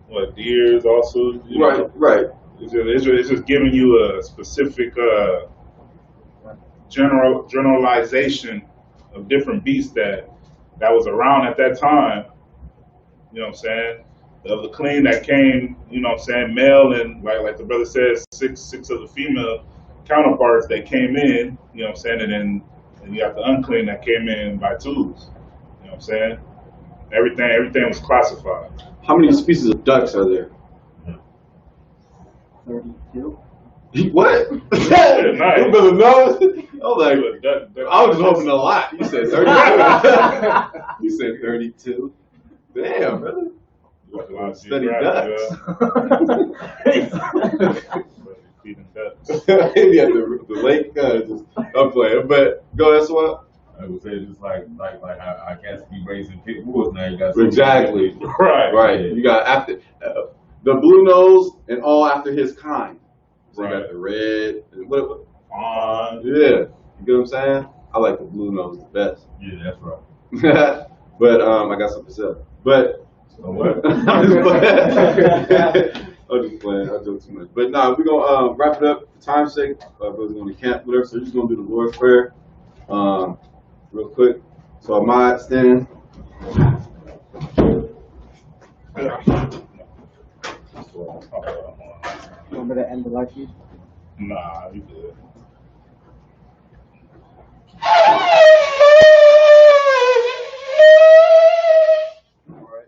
What, deers also? Right. It's just giving you a specific generalization of different beasts that was around at that time. You know what I'm saying? Of the clean that came, you know what I'm saying, male, and like the brother says, six of the female counterparts that came in, you know what I'm saying, and you got the unclean that came in by twos. You know what I'm saying? Everything was classified. How many species of ducks are there? 32. What? Yeah, nice. You better know. I was like, Duck. I was just hoping a lot. You said 32. You said 32. Damn, brother. Study ducks. Feeding ducks. Maybe at the lake, just I'm playing. But go, that's what. I would say just like I can't be raising pit bulls now. You got Exactly. Right. You got after the blue nose and all after his kind. So you got the red. And what? Yeah. You get what I'm saying? I like the blue nose the best. Yeah, that's right. But I got something to say. But So what? I'm just playing. I do too much. But no, we're gonna wrap it up for time's sake. We're going to camp, whatever. So we're just gonna do the Lord's Prayer, real quick. So I might stand. You want me to end the live feed? Nah, you good. All right.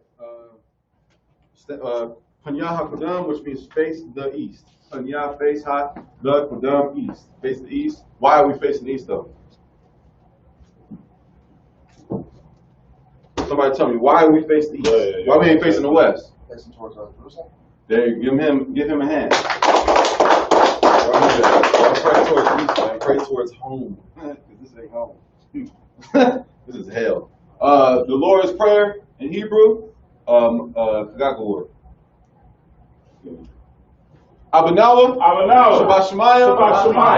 Panya HaKodam, which means face the east. Panya, face Ha, the Kodam, east. Face the east. Why are we facing the east though? Somebody tell me, why are we facing the east? Why we ain't facing the west? Facing towards Jerusalem. There, give him a hand. Why pray towards east, man? Pray towards home. Because this ain't home. This is hell. The Lord's Prayer in Hebrew, Gagawar. Abanawa, Abanawa, Shabbat Shemayim,